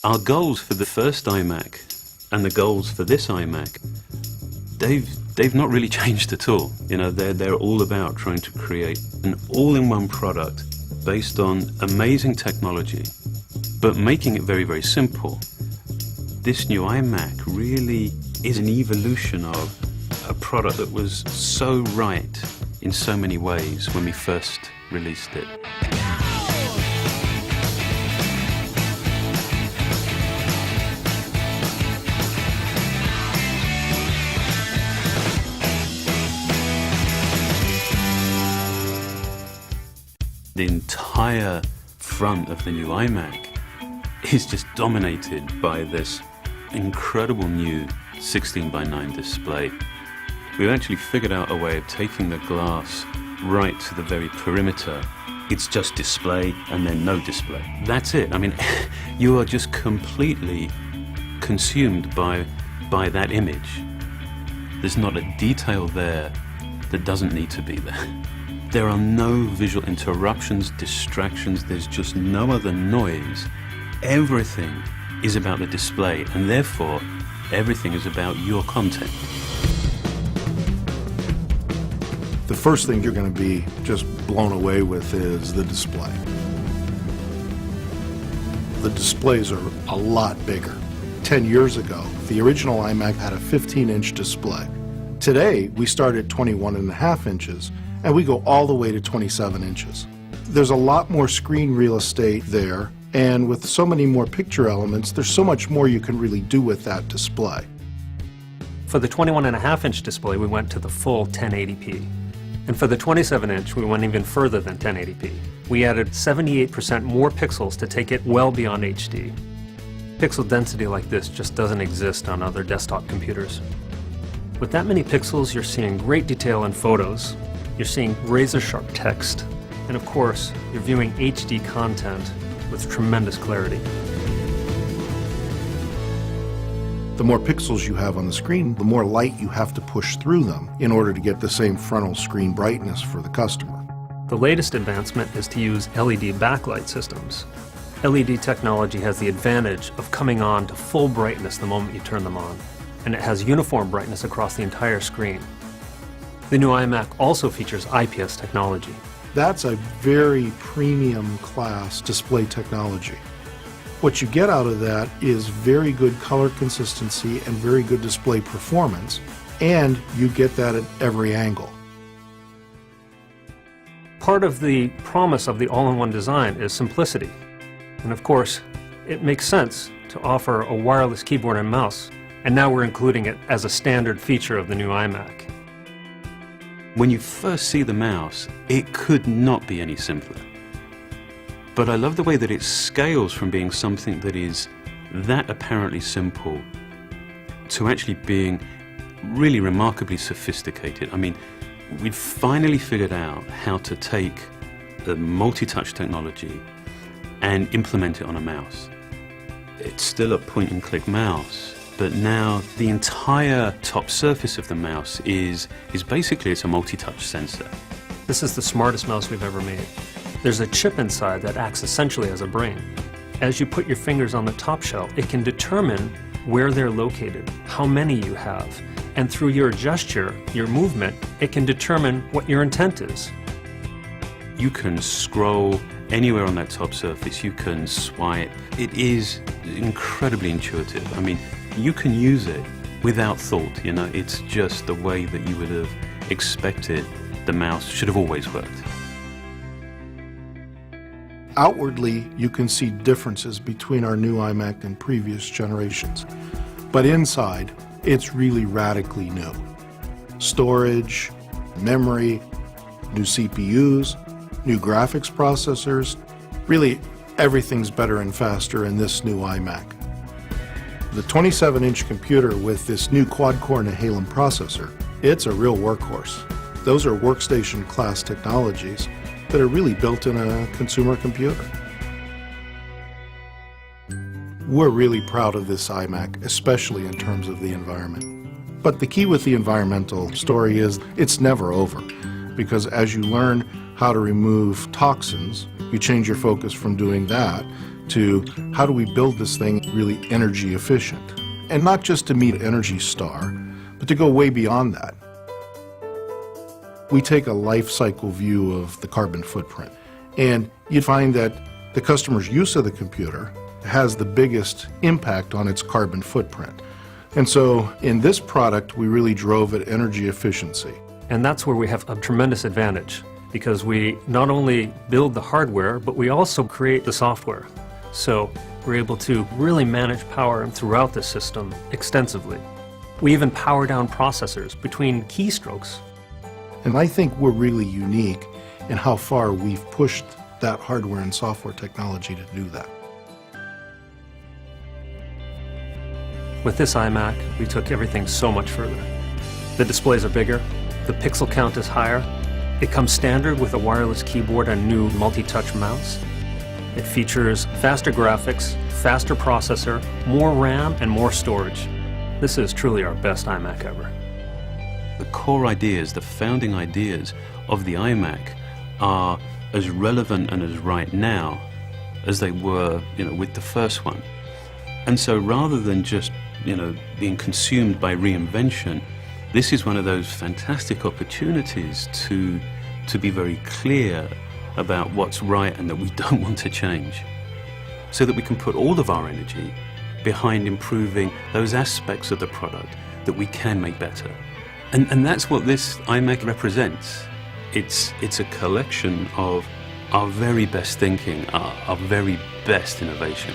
Our goals for the first iMac and the goals for this iMac, they've not really changed at all. You know, they're all about trying to create an all-in-one product based on amazing technology, but making it very, very simple. This new iMac really is an evolution of a product that was so right in so many ways when we first released it. The entire front of the new iMac is just dominated by this incredible new 16:9 display. We've actually figured out a way of taking the glass right to the very perimeter. It's just display and then no display. That's it. I mean, you are just completely consumed by that image. There's not a detail there that doesn't need to be there. There are no visual interruptions, distractions, there's just no other noise. Everything is about the display, and therefore, everything is about your content. The first thing you're going to be just blown away with is the display. The displays are a lot bigger. 10 years ago, the original iMac had a 15-inch display. Today, we start at 21.5 inches, and we go all the way to 27 inches. There's a lot more screen real estate there, and with so many more picture elements, there's so much more you can really do with that display. For the 21.5-inch display, we went to the full 1080p. And for the 27-inch, we went even further than 1080p. We added 78% more pixels to take it well beyond HD. Pixel density like this just doesn't exist on other desktop computers. With that many pixels, you're seeing great detail in photos, you're seeing razor-sharp text, and of course, you're viewing HD content with tremendous clarity. The more pixels you have on the screen, the more light you have to push through them in order to get the same frontal screen brightness for the customer. The latest advancement is to use LED backlight systems. LED technology has the advantage of coming on to full brightness the moment you turn them on, and it has uniform brightness across the entire screen. The new iMac also features IPS technology. That's a very premium class display technology. What you get out of that is very good color consistency and very good display performance, and you get that at every angle. Part of the promise of the all-in-one design is simplicity. And of course, it makes sense to offer a wireless keyboard and mouse, and now we're including it as a standard feature of the new iMac. When you first see the mouse, it could not be any simpler. But I love the way that it scales from being something that is that apparently simple to actually being really remarkably sophisticated. I mean, we'd finally figured out how to take the multi-touch technology and implement it on a mouse. It's still a point-and-click mouse, but now the entire top surface of the mouse is basically it's a multi-touch sensor. This is the smartest mouse we've ever made. There's a chip inside that acts essentially as a brain. As you put your fingers on the top shell, it can determine where they're located, how many you have, and through your gesture, your movement, it can determine what your intent is. You can scroll anywhere on that top surface, you can swipe. It is incredibly intuitive. I mean, you can use it without thought, you know, it's just the way that you would have expected the mouse should have always worked. Outwardly, you can see differences between our new iMac and previous generations, but inside, it's really radically new. Storage, memory, new CPUs, new graphics processors, really everything's better and faster in this new iMac. The 27-inch computer with this new quad-core Nehalem processor, it's a real workhorse. Those are workstation class technologies that are really built in a consumer computer. We're really proud of this iMac, especially in terms of the environment. But the key with the environmental story is it's never over, because as you learn how to remove toxins. You change your focus from doing that to how do we build this thing really energy efficient? And not just to meet Energy Star, but to go way beyond that. We take a life cycle view of the carbon footprint, and you'd find that the customer's use of the computer has the biggest impact on its carbon footprint. And so in this product, we really drove at energy efficiency. And that's where we have a tremendous advantage, because we not only build the hardware, but we also create the software. So we're able to really manage power throughout the system extensively. We even power down processors between keystrokes. And I think we're really unique in how far we've pushed that hardware and software technology to do that. With this iMac, we took everything so much further. The displays are bigger, the pixel count is higher, it comes standard with a wireless keyboard and new multi-touch mouse. It features faster graphics, faster processor, more RAM, and more storage. This is truly our best iMac ever. The core ideas, the founding ideas of the iMac are as relevant and as right now as they were, with the first one. And so rather than just, being consumed by reinvention, this is one of those fantastic opportunities to be very clear about what's right and that we don't want to change, so that we can put all of our energy behind improving those aspects of the product that we can make better. And that's what this iMac represents. It's a collection of our very best thinking, our very best innovation.